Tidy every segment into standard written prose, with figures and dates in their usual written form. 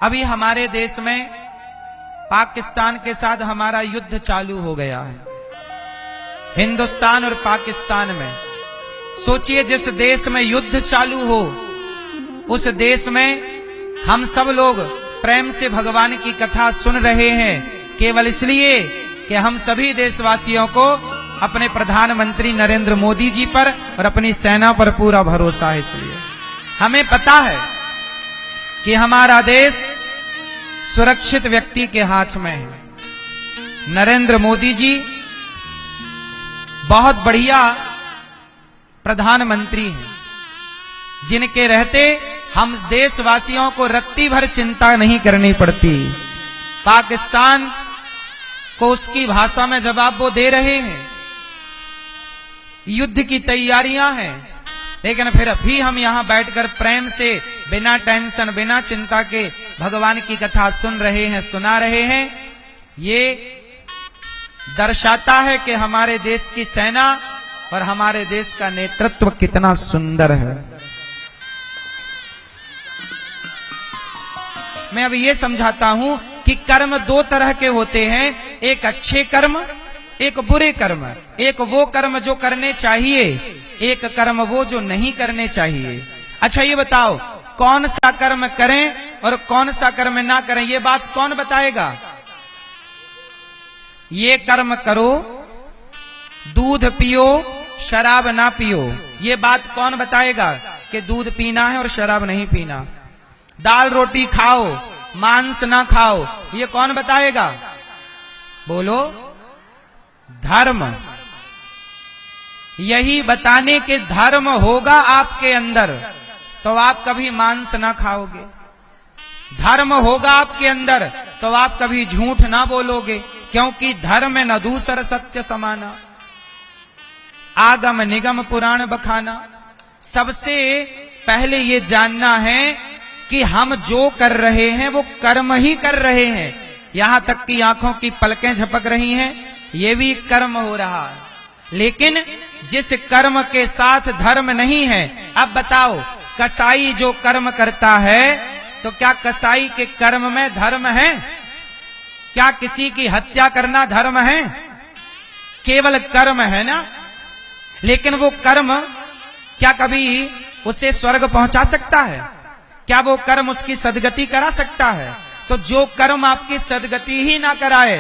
अभी हमारे देश में पाकिस्तान के साथ हमारा युद्ध चालू हो गया है, हिंदुस्तान और पाकिस्तान में। सोचिए, जिस देश में युद्ध चालू हो उस देश में हम सब लोग प्रेम से भगवान की कथा सुन रहे हैं, केवल इसलिए कि हम सभी देशवासियों को अपने प्रधानमंत्री नरेंद्र मोदी जी पर और अपनी सेना पर पूरा भरोसा है। इसलिए हमें पता है कि हमारा देश सुरक्षित व्यक्ति के हाथ में है। नरेंद्र मोदी जी बहुत बढ़िया प्रधानमंत्री हैं, जिनके रहते हम देशवासियों को रत्ती भर चिंता नहीं करनी पड़ती। पाकिस्तान को उसकी भाषा में जवाब वो दे रहे हैं, युद्ध की तैयारियां हैं, लेकिन फिर भी हम यहां बैठकर प्रेम से बिना टेंशन बिना चिंता के भगवान की कथा सुन रहे हैं, सुना रहे हैं। ये दर्शाता है कि हमारे देश की सेना और हमारे देश का नेतृत्व कितना सुंदर है। मैं अब ये समझाता हूं कि कर्म दो तरह के होते हैं, एक अच्छे कर्म, एक बुरे कर्म। एक वो कर्म जो करने चाहिए, एक कर्म वो जो नहीं करने चाहिए। अच्छा ये बताओ, कौन सा कर्म करें और कौन सा कर्म ना करें, ये बात कौन बताएगा? ये कर्म करो, दूध पियो, शराब ना पियो, ये बात कौन बताएगा कि दूध पीना है और शराब नहीं पीना? दाल रोटी खाओ, मांस ना खाओ, ये कौन बताएगा? बोलो। धर्म। यही बताने के धर्म होगा आपके अंदर तो आप कभी मांस ना खाओगे। धर्म होगा आपके अंदर तो आप कभी झूठ ना बोलोगे, क्योंकि धर्म न दूसर सत्य समाना, आगम निगम पुराण बखाना। सबसे पहले ये जानना है कि हम जो कर रहे हैं वो कर्म ही कर रहे हैं। यहां तक कि आंखों की पलकें झपक रही हैं, ये भी कर्म हो रहा है, लेकिन जिस कर्म के साथ धर्म नहीं है। अब बताओ, कसाई जो कर्म करता है तो क्या कसाई के कर्म में धर्म है? क्या किसी की हत्या करना धर्म है? केवल कर्म है ना। लेकिन वो कर्म क्या कभी उसे स्वर्ग पहुंचा सकता है? क्या वो कर्म उसकी सदगति करा सकता है? तो जो कर्म आपकी सदगति ही ना कराए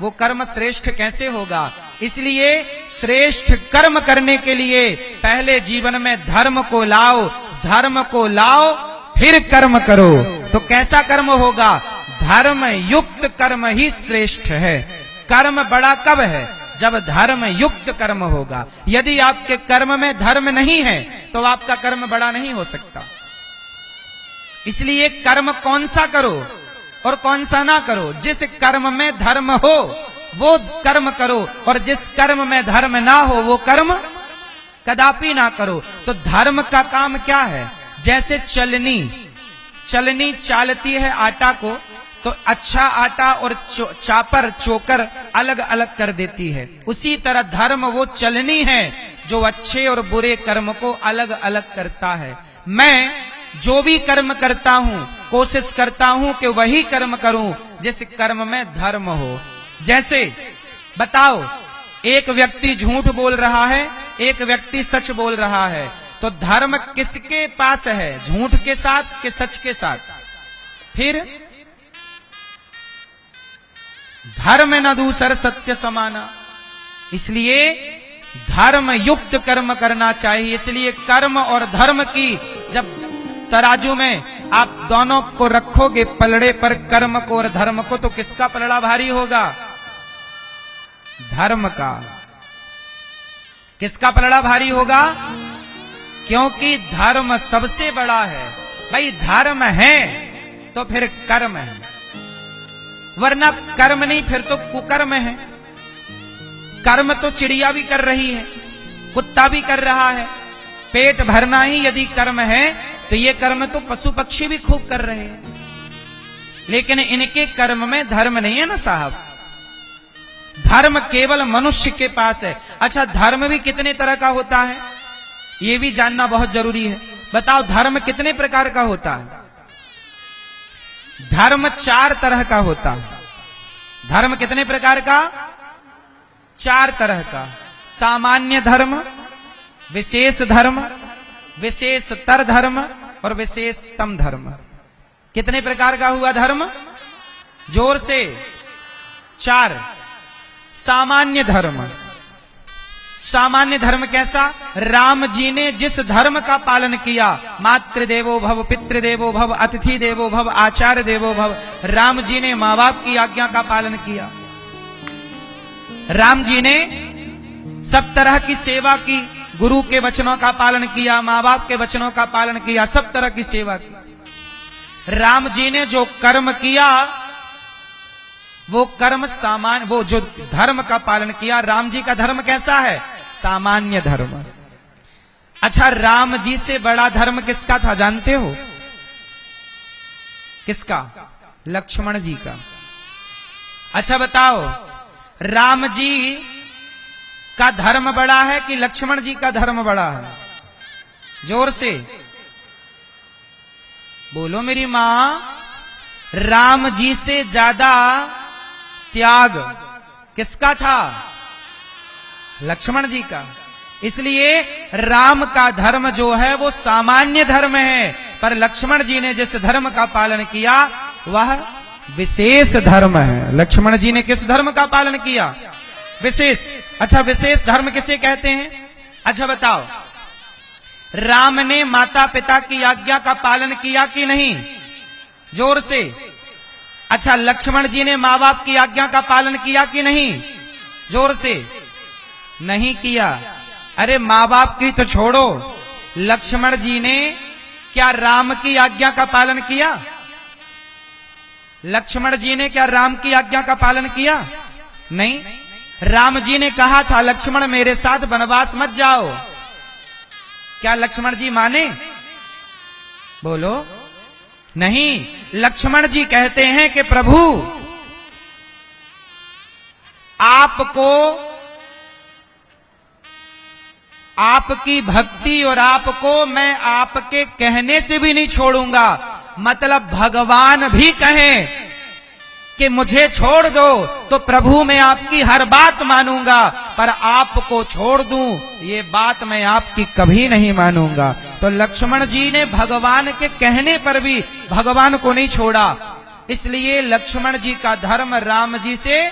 वो कर्म श्रेष्ठ कैसे होगा? इसलिए श्रेष्ठ कर्म करने के लिए पहले जीवन में धर्म को लाओ, धर्म को लाओ फिर कर्म करो। तो कैसा कर्म होगा? धर्म युक्त कर्म ही श्रेष्ठ है। कर्म बड़ा कब है? जब धर्म युक्त कर्म होगा। यदि आपके कर्म में धर्म नहीं है तो आपका कर्म बड़ा नहीं हो सकता। इसलिए कर्म कौन सा करो और कौन सा ना करो। जिस कर्म में धर्म हो वो कर्म करो, और जिस कर्म में धर्म ना हो वो कर्म कदापि ना करो। तो धर्म का काम क्या है? जैसे चलनी चालती है आटा को, तो अच्छा आटा और चापर चोकर अलग अलग कर देती है। उसी तरह धर्म वो चलनी है जो अच्छे और बुरे कर्म को अलग अलग करता है। मैं जो भी कर्म करता हूं कोशिश करता हूं कि वही कर्म करूं जिस कर्म में धर्म हो। जैसे बताओ, एक व्यक्ति झूठ बोल रहा है, एक व्यक्ति सच बोल रहा है, तो धर्म किसके पास है? झूठ के साथ कि सच के साथ? फिर धर्म न दूसर सत्य समाना। इसलिए धर्म युक्त कर्म करना चाहिए। इसलिए कर्म और धर्म की जब तराजू में आप दोनों को रखोगे पलड़े पर, कर्म को और धर्म को, तो किसका पलड़ा भारी होगा? धर्म का। किसका पलड़ा भारी होगा? क्योंकि धर्म सबसे बड़ा है। भाई धर्म है तो फिर कर्म है, वरना कर्म नहीं फिर तो कुकर्म है। कर्म तो चिड़िया भी कर रही है, कुत्ता भी कर रहा है। पेट भरना ही यदि कर्म है तो ये कर्म तो पशु पक्षी भी खूब कर रहे हैं, लेकिन इनके कर्म में धर्म नहीं है ना साहब। धर्म केवल मनुष्य के पास है। अच्छा, धर्म भी कितने तरह का होता है ये भी जानना बहुत जरूरी है। बताओ, धर्म कितने प्रकार का होता है? धर्म 4 तरह का होता है। धर्म कितने प्रकार का? 4 तरह का। सामान्य धर्म, विशेष धर्म, विशेषतर धर्म और विशेषतम धर्म। कितने प्रकार का हुआ धर्म? जोर से। 4। सामान्य धर्म। सामान्य धर्म कैसा? राम जी ने जिस धर्म का पालन किया, मातृदेवो भव, पितृदेवो भव, अतिथि देवो भव, आचार्य देवो भव। राम जी ने माँ बाप की आज्ञा का पालन किया। राम जी ने सब तरह की सेवा की, गुरु के वचनों का पालन किया, माँ बाप के वचनों का पालन किया, सब तरह की सेवा की। राम जी ने जो कर्म किया वो कर्म सामान्य, वो जो धर्म का पालन किया, राम जी का धर्म कैसा है? सामान्य धर्म। अच्छा, राम जी से बड़ा धर्म किसका था जानते हो? किसका? लक्ष्मण जी का। अच्छा बताओ, राम जी का धर्म बड़ा है कि लक्ष्मण जी का धर्म बड़ा है? जोर से बोलो मेरी मां। राम जी से ज्यादा त्याग किसका था? लक्ष्मण जी का। इसलिए राम का धर्म जो है वो सामान्य धर्म है, पर लक्ष्मण जी ने जिस धर्म का पालन किया वह विशेष धर्म है। लक्ष्मण जी ने किस धर्म का पालन किया? विशेष। अच्छा, विशेष धर्म किसे कहते हैं? अच्छा बताओ, राम ने माता पिता की आज्ञा का पालन किया कि नहीं? जोर से। अच्छा, लक्ष्मण जी ने माँ बाप की आज्ञा का पालन किया कि नहीं? जोर से। नहीं किया। अरे माँ बाप की तो छोड़ो, लक्ष्मण जी ने क्या राम की आज्ञा का पालन किया? लक्ष्मण जी ने क्या राम की आज्ञा का पालन किया? नहीं। राम जी ने कहा था लक्ष्मण मेरे साथ वनवास मत जाओ। क्या लक्ष्मण जी माने? बोलो। नहीं, लक्ष्मण जी कहते हैं कि प्रभु आपको, आपकी भक्ति और आपको मैं आपके कहने से भी नहीं छोड़ूंगा। मतलब भगवान भी कहें कि मुझे छोड़ दो तो प्रभु मैं आपकी हर बात मानूंगा, पर आपको छोड़ दूं ये बात मैं आपकी कभी नहीं मानूंगा। तो लक्ष्मण जी ने भगवान के कहने पर भी भगवान को नहीं छोड़ा। इसलिए लक्ष्मण जी का धर्म राम जी से,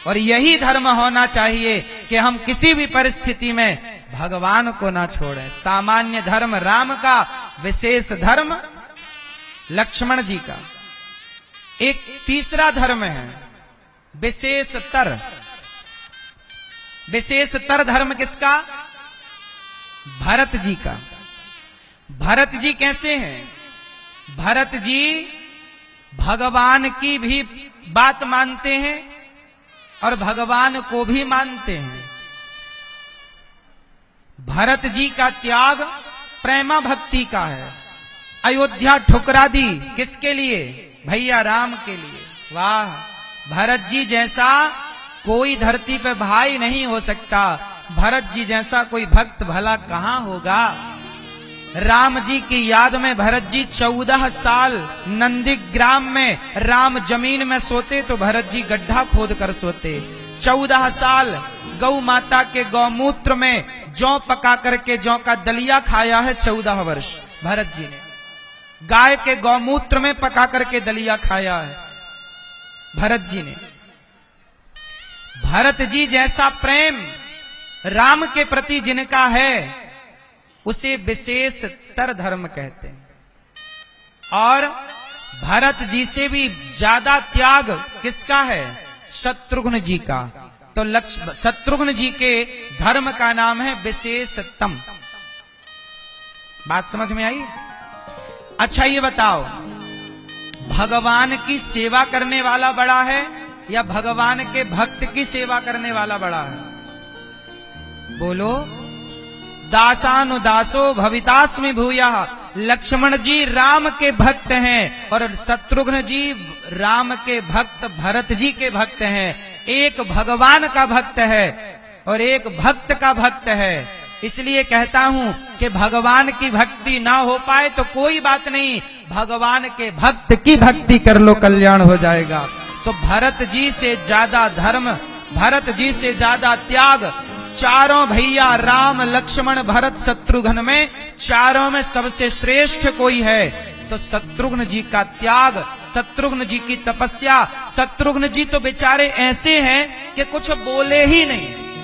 और यही धर्म होना चाहिए कि हम किसी भी परिस्थिति में भगवान को ना छोड़ें। सामान्य धर्म राम का, विशेष धर्म लक्ष्मण जी का। एक तीसरा धर्म है विशेषतर। विशेषतर धर्म किसका? भरत जी का। भरत जी कैसे हैं? भरत जी भगवान की भी बात मानते हैं और भगवान को भी मानते हैं। भरत जी का त्याग प्रेमा भक्ति का है। अयोध्या ठुकरा दी किसके लिए? भैया राम के लिए। वाह, भरत जी जैसा कोई धरती पे भाई नहीं हो सकता। भरत जी जैसा कोई भक्त भला कहां होगा। राम जी की याद में भरत जी 14 साल नंदीग्राम में राम जमीन में सोते तो भरत जी गड्ढा खोद कर सोते। 14 साल गौ माता के गौमूत्र में जौ पका करके जौ का दलिया खाया है। 14 वर्ष भरत जी ने गाय के गौमूत्र में पका करके दलिया खाया है भरत जी ने। भरत जी जैसा प्रेम राम के प्रति जिनका है उसे विशेषतर धर्म कहते हैं। और भरत जी से भी ज्यादा त्याग किसका है? शत्रुघ्न जी का। तो शत्रुघ्न जी के धर्म का नाम है विशेषतम। बात समझ में आई? अच्छा ये बताओ, भगवान की सेवा करने वाला बड़ा है या भगवान के भक्त की सेवा करने वाला बड़ा है? बोलो। दासानुदासो भवितास्मि भूयः। लक्ष्मण जी राम के भक्त हैं और शत्रुघ्न जी राम के भक्त भरत जी के भक्त हैं। एक भगवान का भक्त है और एक भक्त का भक्त है। इसलिए कहता हूं कि भगवान की भक्ति ना हो पाए तो कोई बात नहीं, भगवान के भक्त की भक्ति कर लो, कल्याण हो जाएगा। तो भरत जी से ज्यादा धर्म, भरत जी से ज्यादा त्याग, चारों भैया राम लक्ष्मण भरत शत्रुघ्न में, चारों में सबसे श्रेष्ठ कोई है तो शत्रुघ्न जी का त्याग, शत्रुघ्न जी की तपस्या। शत्रुघ्न जी तो बेचारे ऐसे हैं कि कुछ बोले ही नहीं,